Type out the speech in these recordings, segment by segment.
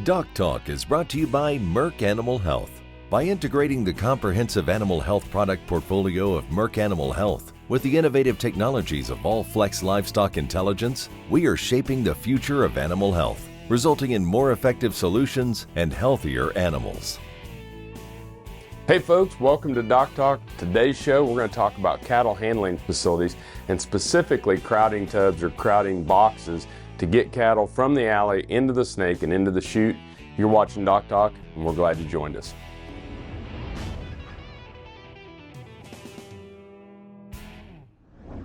DocTalk is brought to you by Merck Animal Health. By integrating the comprehensive animal health product portfolio of Merck Animal Health with the innovative technologies of All-Flex Livestock Intelligence, we are shaping the future of animal health, resulting in more effective solutions and healthier animals. Hey folks, welcome to DocTalk. Today's show, we're going to talk about cattle handling facilities and specifically crowding tubs or crowding boxes to get cattle from the alley into the snake and into the chute. You're watching DocTalk, and we're glad you joined us.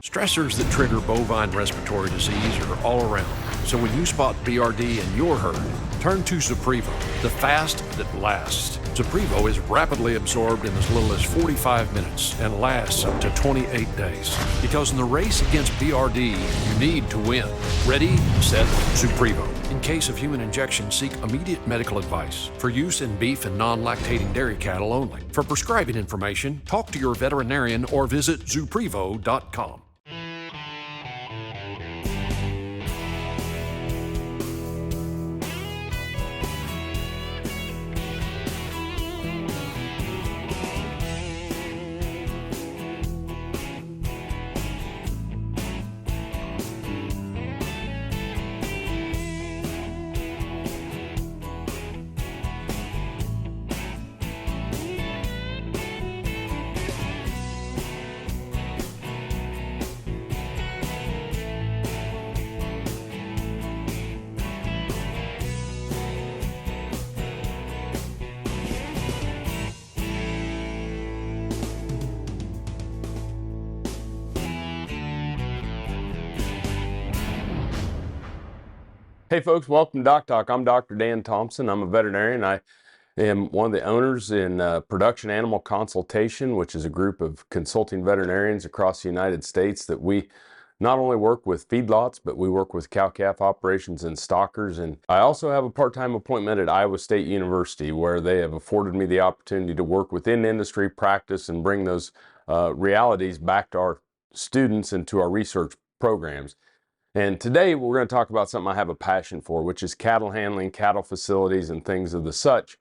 Stressors that trigger bovine respiratory disease are all around. So when you spot BRD in your herd, turn to Zuprevo, the fast that lasts. Zuprevo is rapidly absorbed in as little as 45 minutes and lasts up to 28 days. Because in the race against BRD, you need to win. Ready, set, Zuprevo. In case of human injection, seek immediate medical advice. For use in beef and non-lactating dairy cattle only. For prescribing information, talk to your veterinarian or visit Zuprevo.com. Hey folks, welcome to DocTalk. I'm Dr. Dan Thomson. I'm a veterinarian. I am one of the owners in Production Animal Consultation, which is a group of consulting veterinarians across the United States that we not only work with feedlots, but we work with cow-calf operations and stockers. And I also have a part-time appointment at Iowa State University where they have afforded me the opportunity to work within industry practice and bring those realities back to our students and to our research programs. And today we're going to talk about something I have a passion for, which is cattle handling, cattle facilities, and things of the such.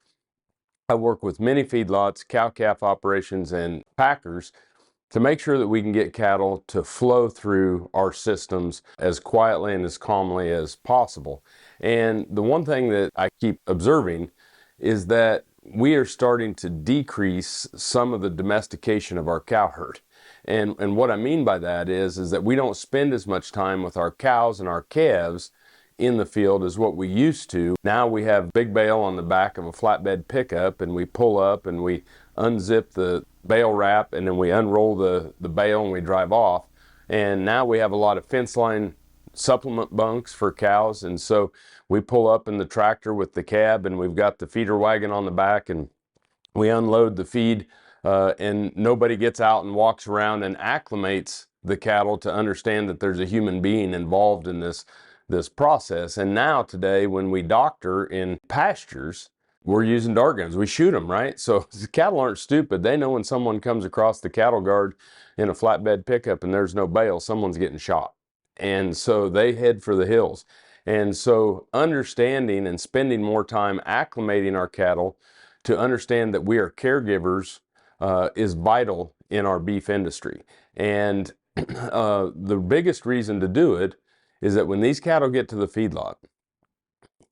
I work with many feedlots, cow-calf operations, and packers to make sure that we can get cattle to flow through our systems as quietly and as calmly as possible. And the one thing that I keep observing is that we are starting to decrease some of the domestication of our cow herd. And what I mean by that is that we don't spend as much time with our cows and our calves in the field as what we used to. Now we have big bale on the back of a flatbed pickup, and we pull up and we unzip the bale wrap, and then we unroll the bale and we drive off. And now we have a lot of fence line supplement bunks for cows, and so we pull up in the tractor with the cab, and we've got the feeder wagon on the back, and we unload the feed. And nobody gets out and walks around and acclimates the cattle to understand that there's a human being involved in this process. And now today, when we doctor in pastures, we're using dart guns. We shoot them, right? So the cattle aren't stupid. They know when someone comes across the cattle guard in a flatbed pickup and there's no bale, someone's getting shot. And so they head for the hills. And so understanding and spending more time acclimating our cattle to understand that we are caregivers is vital in our beef industry. And the biggest reason to do it is that when these cattle get to the feedlot,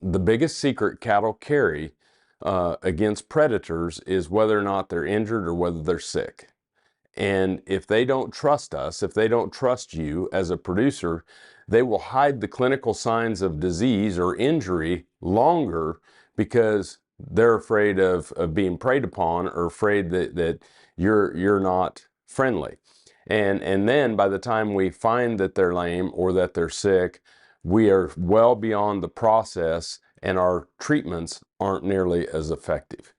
the biggest secret cattle carry against predators is whether or not they're injured or whether they're sick. And if they don't trust us, if they don't trust you as a producer, they will hide the clinical signs of disease or injury longer because they're afraid of being preyed upon or afraid that you're not friendly. And then by the time we find that they're lame or that they're sick, we are well beyond the process and our treatments aren't nearly as effective.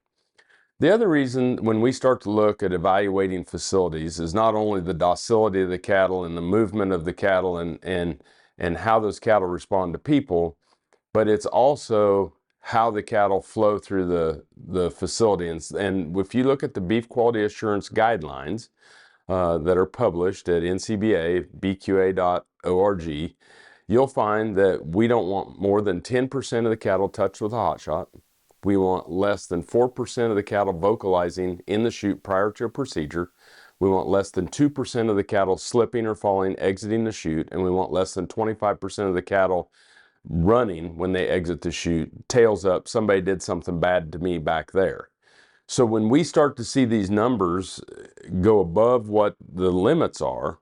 The other reason when we start to look at evaluating facilities is not only the docility of the cattle and the movement of the cattle and how those cattle respond to people, but it's also how the cattle flow through the facility. And if you look at the beef quality assurance guidelines that are published at NCBA, bqa.org, you'll find that we don't want more than 10% of the cattle touched with a hot shot. We want less than 4% of the cattle vocalizing in the chute prior to a procedure. We want less than 2% of the cattle slipping or falling exiting the chute, and we want less than 25% of the cattle running when they exit the chute, tails up, somebody did something bad to me back there. So when we start to see these numbers go above what the limits are,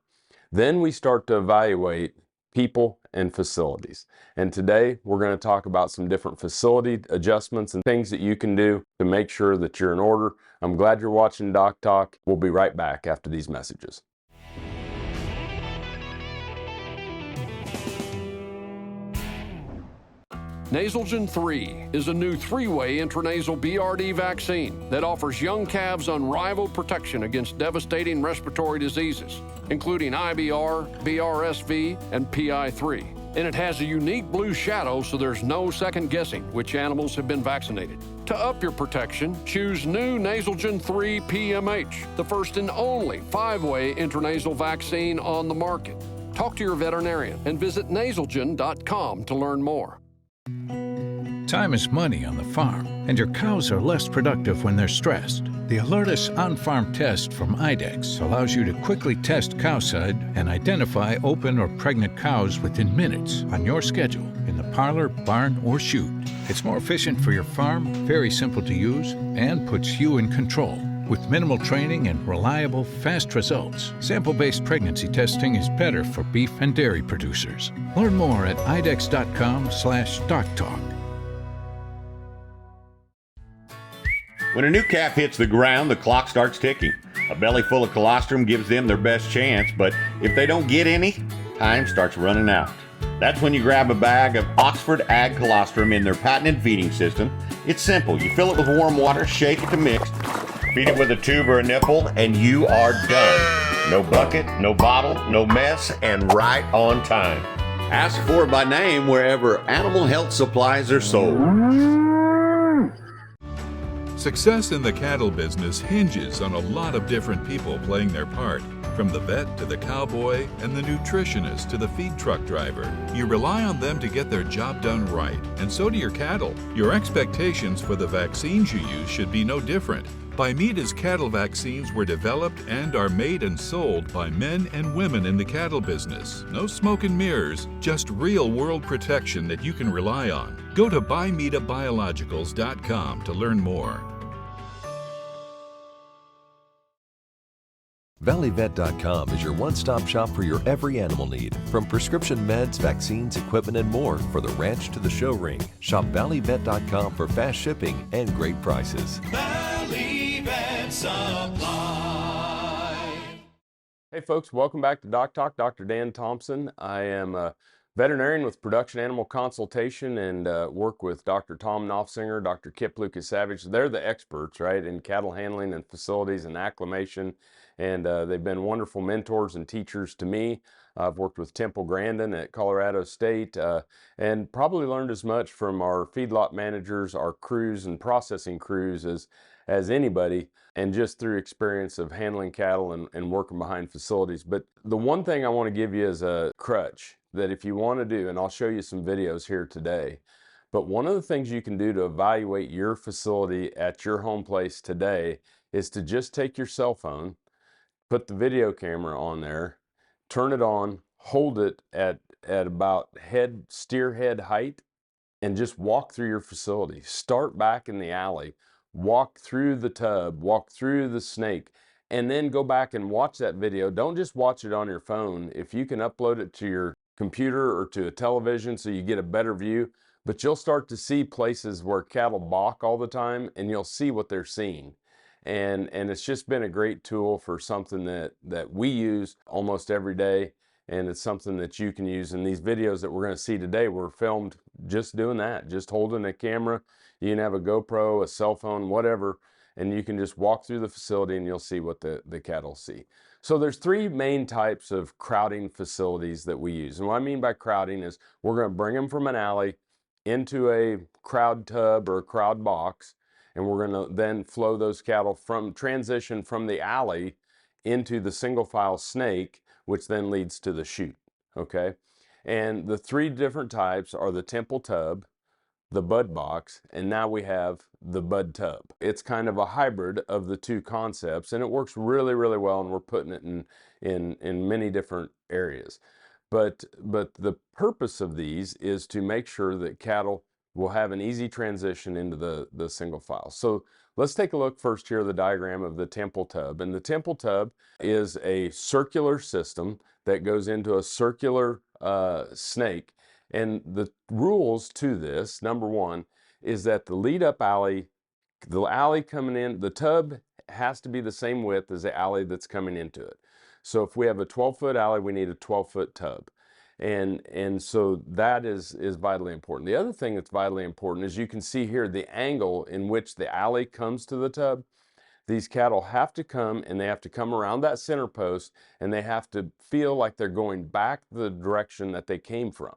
then we start to evaluate people and facilities. And today we're going to talk about some different facility adjustments and things that you can do to make sure that you're in order. I'm glad you're watching DocTalk. We'll be right back after these messages. Nasalgen 3 is a new 3-way intranasal BRD vaccine that offers young calves unrivaled protection against devastating respiratory diseases, including IBR, BRSV, and PI3. And it has a unique blue shadow, so there's no second guessing which animals have been vaccinated. To up your protection, choose new Nasalgen 3 PMH, the first and only 5-way intranasal vaccine on the market. Talk to your veterinarian and visit nasalgen.com to learn more. Time is money on the farm, and your cows are less productive when they're stressed. The Alertus on-farm test from IDEXX allows you to quickly test cowside and identify open or pregnant cows within minutes on your schedule in the parlor, barn, or chute. It's more efficient for your farm, very simple to use, and puts you in control. With minimal training and reliable, fast results, sample-based pregnancy testing is better for beef and dairy producers. Learn more at idexx.com/DocTalk. When a new calf hits the ground, the clock starts ticking. A belly full of colostrum gives them their best chance, but if they don't get any, time starts running out. That's when you grab a bag of Oxford Ag Colostrum in their patented feeding system. It's simple. You fill it with warm water, shake it to mix, feed it with a tube or a nipple, and you are done. No bucket, no bottle, no mess, and right on time. Ask for it by name wherever animal health supplies are sold. Success in the cattle business hinges on a lot of different people playing their part. From the vet to the cowboy and the nutritionist to the feed truck driver, you rely on them to get their job done right, and so do your cattle. Your expectations for the vaccines you use should be no different. Bimeta's cattle vaccines were developed and are made and sold by men and women in the cattle business. No smoke and mirrors, just real-world protection that you can rely on. Go to bimetabiologicals.com to learn more. ValleyVet.com is your one-stop shop for your every animal need, from prescription meds, vaccines, equipment, and more for the ranch to the show ring. Shop ValleyVet.com for fast shipping and great prices. Valley Vet Supply. Hey folks, welcome back to DocTalk. Dr. Dan Thomson. I am a veterinarian with Production Animal Consultation and work with Dr. Tom Knopfsinger, Dr. Kip Lucas Savage. They're the experts, right, in cattle handling and facilities and acclimation. And they've been wonderful mentors and teachers to me. I've worked with Temple Grandin at Colorado State and probably learned as much from our feedlot managers, our crews and processing crews as anybody, and just through experience of handling cattle and working behind facilities. But the one thing I want to give you is a crutch that if you want to do, and I'll show you some videos here today, but one of the things you can do to evaluate your facility at your home place today is to just take your cell phone, put the video camera on there, turn it on, hold it at about steer head height, and just walk through your facility. Start back in the alley, walk through the tub, walk through the snake, and then go back and watch that video. Don't just watch it on your phone. If you can upload it to your computer or to a television so you get a better view, but you'll start to see places where cattle balk all the time, and you'll see what they're seeing. And it's just been a great tool for something that we use almost every day, and it's something that you can use. And these videos that we're going to see today were filmed just doing that, just holding a camera. You can have a GoPro, a cell phone, whatever, and you can just walk through the facility and you'll see what the cattle see. So there's three main types of crowding facilities that we use. And what I mean by crowding is we're going to bring them from an alley into a crowd tub or a crowd box, and we're going to then flow those cattle transition from the alley into the single file snake, which then leads to the chute, okay? And the three different types are the Temple tub, the bud box, and now we have the bud tub. It's kind of a hybrid of the two concepts, and it works really, really well, and we're putting it in many different areas. But the purpose of these is to make sure that cattle will have an easy transition into the single file. So let's take a look first here at the diagram of the Temple tub. And the Temple tub is a circular system that goes into a circular snake. And the rules to this, number one, is that the lead up alley, the alley coming in, the tub has to be the same width as the alley that's coming into it. So if we have a 12-foot alley, we need a 12-foot tub. And so that is vitally important. The other thing that's vitally important is you can see here the angle in which the alley comes to the tub. These cattle have to come, and they have to come around that center post, and they have to feel like they're going back the direction that they came from.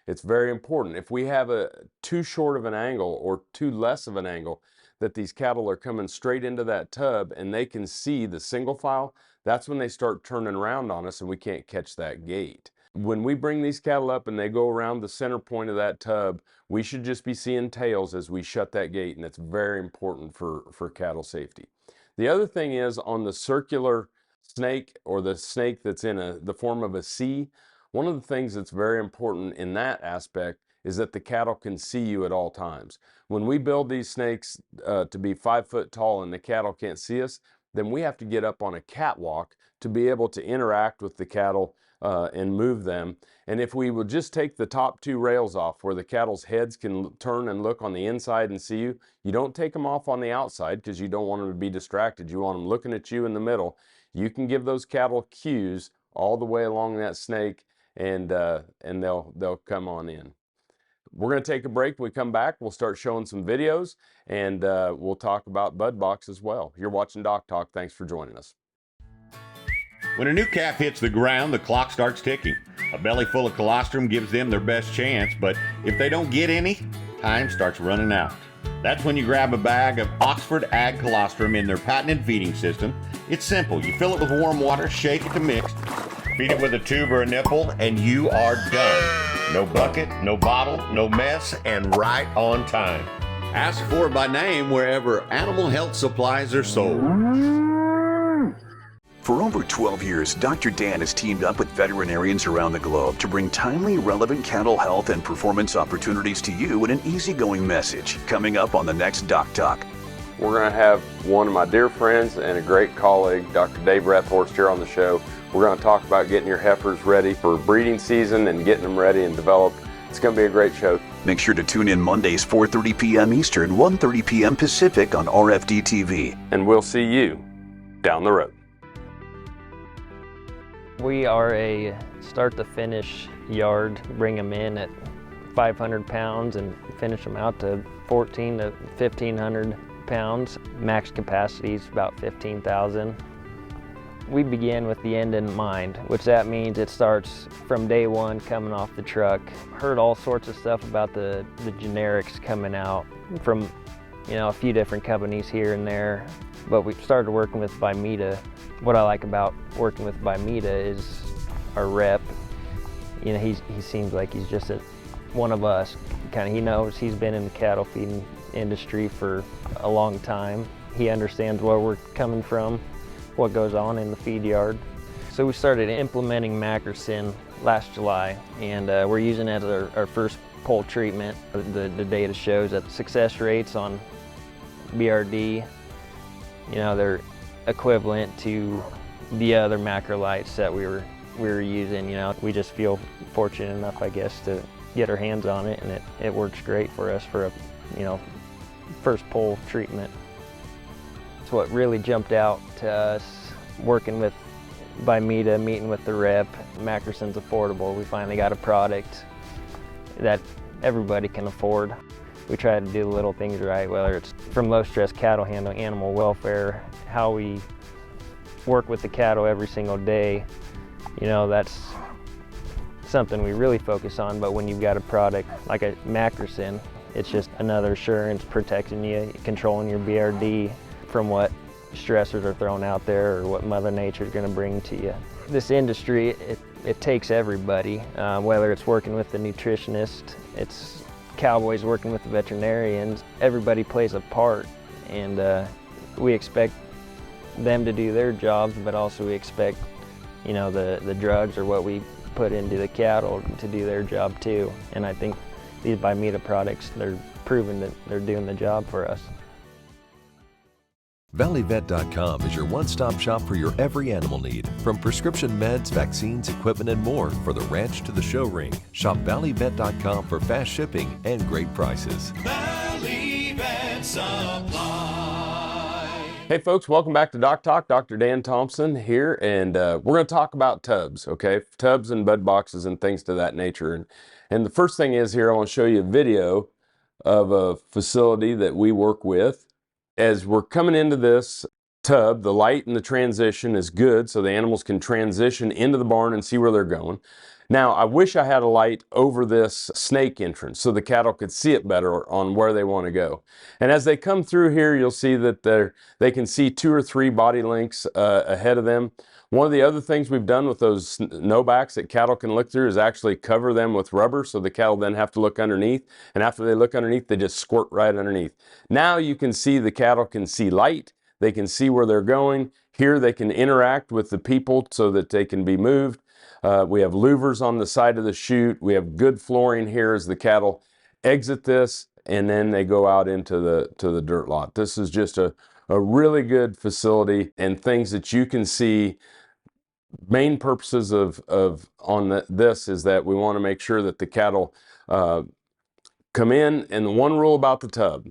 It's very important. If we have a too short of an angle or too less of an angle, that these cattle are coming straight into that tub and they can see the single file, that's when they start turning around on us and we can't catch that gate. When we bring these cattle up and they go around the center point of that tub, we should just be seeing tails as we shut that gate, and it's very important for cattle safety. The other thing is on the circular snake, or the snake that's in the form of a C, one of the things that's very important in that aspect is that the cattle can see you at all times. When we build these snakes to be 5 foot tall and the cattle can't see us, then we have to get up on a catwalk to be able to interact with the cattle and move them. And if we would just take the top two rails off where the cattle's heads can turn and look on the inside and see you, you don't take them off on the outside because you don't want them to be distracted. You want them looking at you in the middle. You can give those cattle cues all the way along that snake, and they'll come on in. We're going to take a break. When we come back, we'll start showing some videos, and we'll talk about bud box as well. You're watching DocTalk. Thanks for joining us. When a new calf hits the ground, the clock starts ticking. A belly full of colostrum gives them their best chance, but if they don't get any, time starts running out. That's when you grab a bag of Oxford Ag Colostrum in their patented feeding system. It's simple. You fill it with warm water, shake it to mix, feed it with a tube or a nipple, and you are done. No bucket, no bottle, no mess, and right on time. Ask for it by name wherever animal health supplies are sold. For over 12 years, Dr. Dan has teamed up with veterinarians around the globe to bring timely, relevant cattle health and performance opportunities to you in an easygoing message. Coming up on the next DocTalk. We're going to have one of my dear friends and a great colleague, Dr. Dave Rathhorst, here on the show. We're going to talk about getting your heifers ready for breeding season and getting them ready and developed. It's going to be a great show. Make sure to tune in Mondays, 4:30 p.m. Eastern, 1:30 p.m. Pacific on RFD TV. And we'll see you down the road. We are a start-to-finish yard. Bring them in at 500 pounds and finish them out to 14 to 1,500 pounds. Max capacity is about 15,000. We begin with the end in mind, which that means it starts from day one coming off the truck. Heard all sorts of stuff about the generics coming out from, a few different companies here and there, but we started working with Bimeda. What I like about working with Bimeda is our rep. He seems like he's just one of us. He knows, he's been in the cattle feeding industry for a long time. He understands where we're coming from, what goes on in the feed yard. So we started implementing Macrocin last July, and we're using it as our first poll treatment. The data shows that success rates on BRD, they're equivalent to the other macrolides that we were using. We just feel fortunate enough, I guess, to get our hands on it, and it works great for us for a first poll treatment. It's what really jumped out to us working with Bimeda, meeting with the rep. Macrocin's affordable. We finally got a product that everybody can afford. We try to do the little things right, whether it's from low stress cattle handling, animal welfare, how we work with the cattle every single day. That's something we really focus on, but when you've got a product like a Macrocin, it's just another assurance protecting you, controlling your BRD from what stressors are thrown out there or what Mother Nature's going to bring to you. This industry, it takes everybody, whether it's working with the nutritionist, it's cowboys working with the veterinarians. Everybody plays a part, and we expect them to do their jobs, but also we expect, you know, the drugs or what we put into the cattle to do their job too. And I think these Bimeda products, they're proven that they're doing the job for us. ValleyVet.com is your one-stop shop for your every animal need, from prescription meds, vaccines, equipment, and more for the ranch to the show ring. Shop ValleyVet.com for fast shipping and great prices. Valley Vet Supply. Hey folks, welcome back to DocTalk. Dr. Dan Thomson here, and we're going to talk about tubs, okay? Tubs and bud boxes and things to that nature. And the first thing is here, I want to show you a video of a facility that we work with. As we're coming into this tub, the light and the transition is good so the animals can transition into the barn and see where they're going. Now, I wish I had a light over this snake entrance so the cattle could see it better on where they want to go. And as they come through here, you'll see that they can see 2 or 3 body lengths ahead of them. One of the other things we've done with those no-backs that cattle can look through is actually cover them with rubber so the cattle then have to look underneath. And after they look underneath, they just squirt right underneath. Now you can see the cattle can see light. They can see where they're going. Here they can interact with the people so that they can be moved. We have louvers on the side of the chute. We have good flooring here as the cattle exit this, and then they go out into the dirt lot. This is just a really good facility, and things that you can see. Main purposes of this is that we want to make sure that the cattle come in, and the one rule about the tub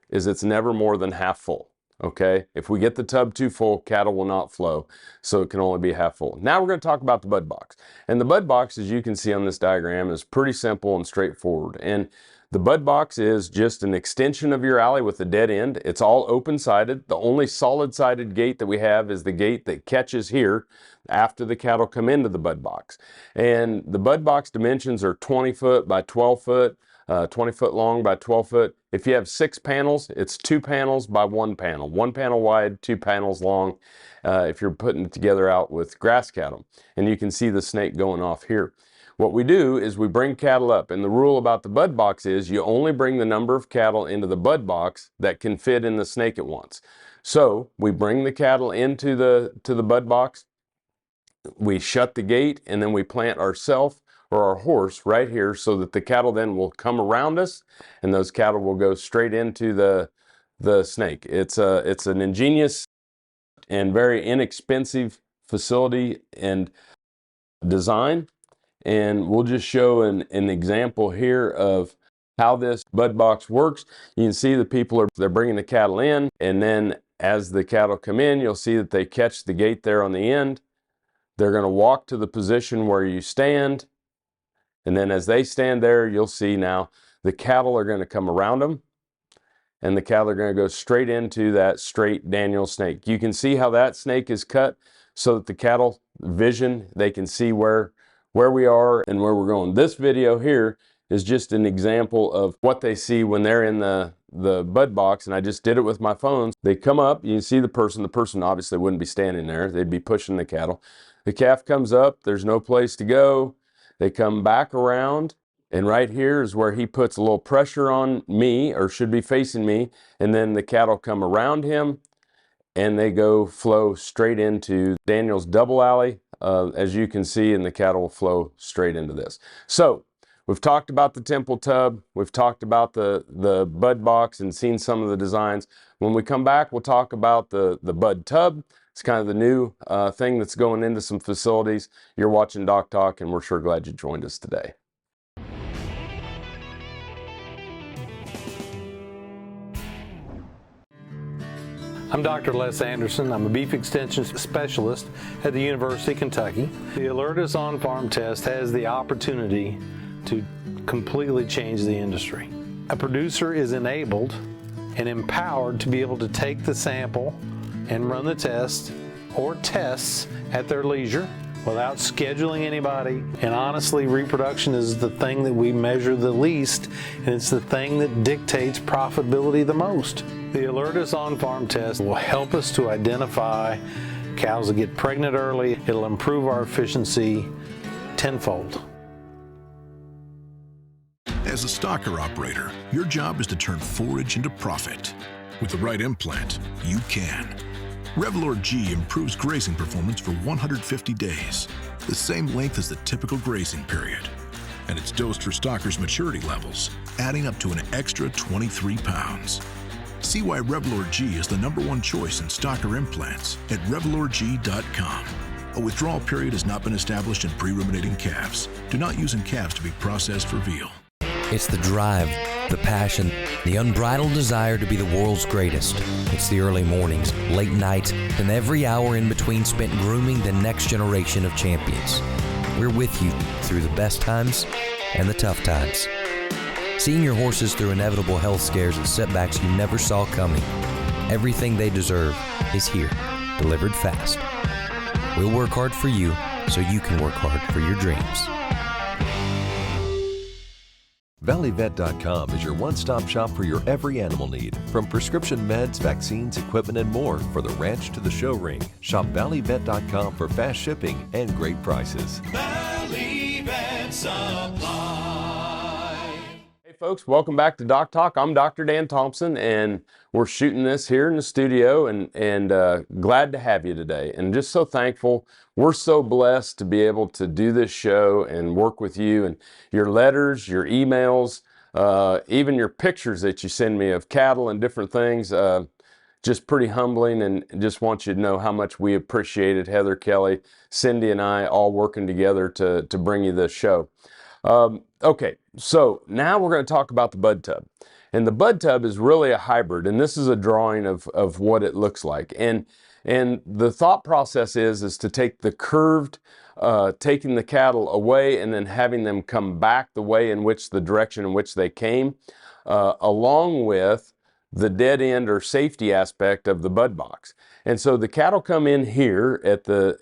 is it's never more than half full. Okay, if we get the tub too full, cattle will not flow, so it can only be half full. Now we're going to talk about the bud box. And the bud box, as you can see on this diagram, is pretty simple and straightforward. And the bud box is just an extension of your alley with a dead end. It's all open-sided. The only solid-sided gate that we have is the gate that catches here after the cattle come into the bud box. And the bud box dimensions are 20 foot by 12 foot. 20 foot long by 12 foot. If you have 6 panels, it's 2 panels by 1 panel. 1 panel wide, 2 panels long, if you're putting it together out with grass cattle. And you can see the snake going off here. What we do is we bring cattle up, and the rule about the bud box is you only bring the number of cattle into the bud box that can fit in the snake at once. So we bring the cattle into the bud box, we shut the gate, and then we plant ourselves or our horse right here so that the cattle then will come around us, and those cattle will go straight into the snake. It's an ingenious and very inexpensive facility and design, and we'll just show an example here of how this bud box works. You can see the people they're bringing the cattle in, and then as the cattle come in, you'll see that they catch the gate there on the end. They're going to walk to the position where you stand. And then as they stand there, you'll see now the cattle are going to come around them, and the cattle are going to go straight into that straight Daniel snake. You can see how that snake is cut so that the cattle vision, they can see where we are and where we're going. This video here is just an example of what they see when they're in the bud box, and I just did it with my phone. They come up, you can see the person obviously wouldn't be standing there, they'd be pushing the cattle. The calf comes up, there's no place to go. They come back around, and right here is where he puts a little pressure on me, or should be facing me, and then the cattle come around him, and they go flow straight into Daniel's double alley, as you can see, and the cattle will flow straight into this. So we've talked about the temple tub, we've talked about the bud box and seen some of the designs. When we come back, we'll talk about the bud tub. It's kind of the new thing that's going into some facilities. You're watching DocTalk, and we're sure glad you joined us today. I'm Dr. Les Anderson. I'm a beef extension specialist at the University of Kentucky. The Alertus on-farm test has the opportunity to completely change the industry. A producer is enabled and empowered to be able to take the sample and run the test or tests at their leisure without scheduling anybody. And honestly, reproduction is the thing that we measure the least, and it's the thing that dictates profitability the most. The Alertus on-farm test will help us to identify cows that get pregnant early. It'll improve our efficiency tenfold. As a stocker operator, your job is to turn forage into profit. With the right implant, you can. Revlor G improves grazing performance for 150 days, the same length as the typical grazing period. And it's dosed for stockers' maturity levels, adding up to an extra 23 pounds. See why Revlor G is the #1 choice in stocker implants at RevlorG.com. A withdrawal period has not been established in pre-ruminating calves. Do not use in calves to be processed for veal. It's the drive, the passion, the unbridled desire to be the world's greatest. It's the early mornings, late nights, and every hour in between spent grooming the next generation of champions. We're with you through the best times and the tough times. Seeing your horses through inevitable health scares and setbacks you never saw coming. Everything they deserve is here, delivered fast. We'll work hard for you so you can work hard for your dreams. ValleyVet.com is your one-stop shop for your every animal need, from prescription meds, vaccines, equipment, and more for the ranch to the show ring. Shop ValleyVet.com for fast shipping and great prices. Valley Vet Supply. Hey folks, welcome back to Doc Talk. I'm Dr. Dan Thomson, and we're shooting this here in the studio, and glad to have you today. And just so thankful. We're so blessed to be able to do this show and work with you, and your letters, your emails, even your pictures that you send me of cattle and different things. Just pretty humbling, and just want you to know how much we appreciate it. Heather, Kelly, Cindy, and I all working together to bring you this show. Okay, so now we're going to talk about the bud tub. And the bud tub is really a hybrid, and this is a drawing of what it looks like. And the thought process is to take the curved, taking the cattle away and then having them come back the way in which the direction in which they came, along with the dead end or safety aspect of the bud box. And so the cattle come in here at the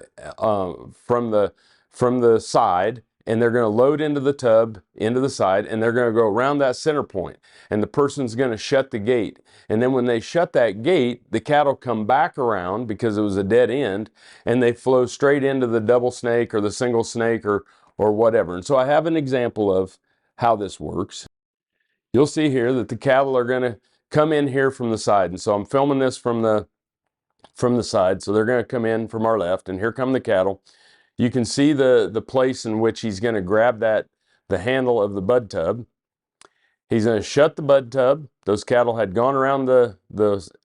from the side, and they're going to load into the tub, into the side, and they're going to go around that center point. And the person's going to shut the gate. And then when they shut that gate, the cattle come back around because it was a dead end, and they flow straight into the double snake or the single snake or whatever. And so I have an example of how this works. You'll see here that the cattle are going to come in here from the side. And so I'm filming this from the side. So they're going to come in from our left, and here come the cattle. You can see the place in which he's going to grab the handle of the bud tub. He's going to shut the bud tub. Those cattle had gone around the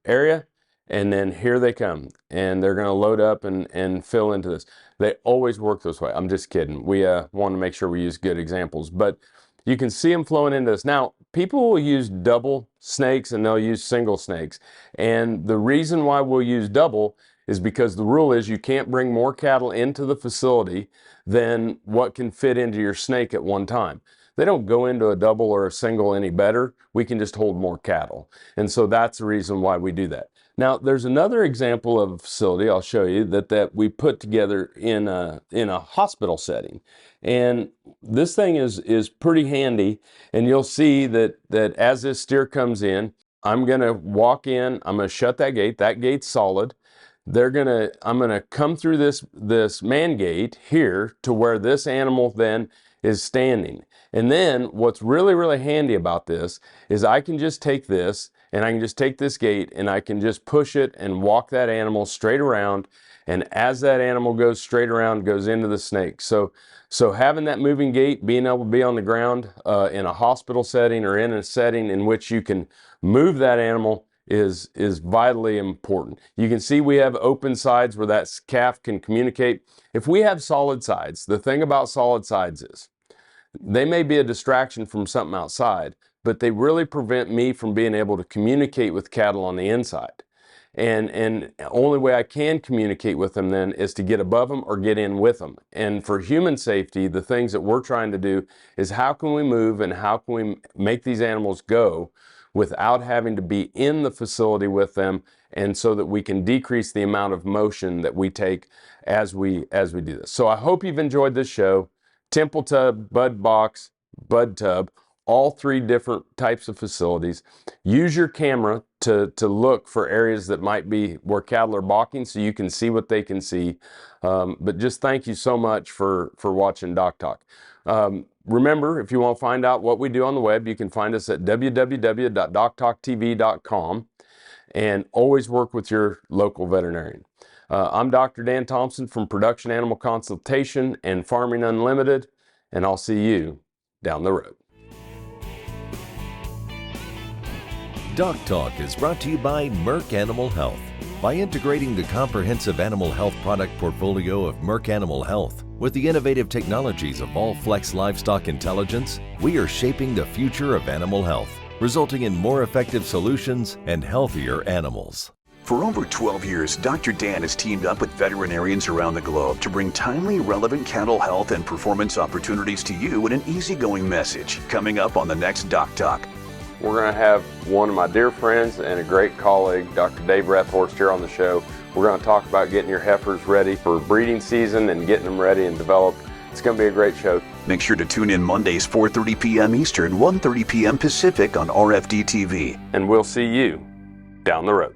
area, and then here they come, and they're going to load up and fill into this. They always work this way. I'm just kidding. We want to make sure we use good examples, but you can see them flowing into this. Now, people will use double snakes and they'll use single snakes, and the reason why we'll use double is because the rule is you can't bring more cattle into the facility than what can fit into your snake at one time. They don't go into a double or a single any better. We can just hold more cattle. And so that's the reason why we do that. Now, there's another example of a facility I'll show you that we put together in a hospital setting. And this thing is pretty handy. And you'll see that as this steer comes in, I'm going to walk in, I'm going to shut that gate. That gate's solid. I'm gonna come through this man gate here to where this animal then is standing. And then what's really, really handy about this is I can just take this, and I can just take this gate, and I can just push it and walk that animal straight around. And as that animal goes straight around, goes into the snake. So having that moving gate, being able to be on the ground in a hospital setting or in a setting in which you can move that animal is vitally important. You can see we have open sides where that calf can communicate. If we have solid sides, the thing about solid sides is they may be a distraction from something outside, but they really prevent me from being able to communicate with cattle on the inside. And the only way I can communicate with them then is to get above them or get in with them. And for human safety, the things that we're trying to do is how can we move and how can we make these animals go without having to be in the facility with them, and so that we can decrease the amount of motion that we take as we do this. So I hope you've enjoyed this show. Temple tub, bud box, bud tub, all 3 different types of facilities. Use your camera to look for areas that might be where cattle are balking so you can see what they can see. But just thank you so much for watching DocTalk. Remember, if you want to find out what we do on the web, you can find us at www.doctalktv.com, and always work with your local veterinarian. I'm Dr. Dan Thomson from Production Animal Consultation and Farming Unlimited, and I'll see you down the road. DocTalk is brought to you by Merck Animal Health. By integrating the comprehensive animal health product portfolio of Merck Animal Health with the innovative technologies of All-Flex Livestock Intelligence, we are shaping the future of animal health, resulting in more effective solutions and healthier animals. For over 12 years, Dr. Dan has teamed up with veterinarians around the globe to bring timely, relevant cattle health and performance opportunities to you in an easygoing message. Coming up on the next DocTalk. We're going to have one of my dear friends and a great colleague, Dr. Dave Rethorst, here on the show. We're going to talk about getting your heifers ready for breeding season and getting them ready and developed. It's going to be a great show. Make sure to tune in Mondays, 4:30 p.m. Eastern, 1:30 p.m. Pacific on RFD TV. And we'll see you down the road.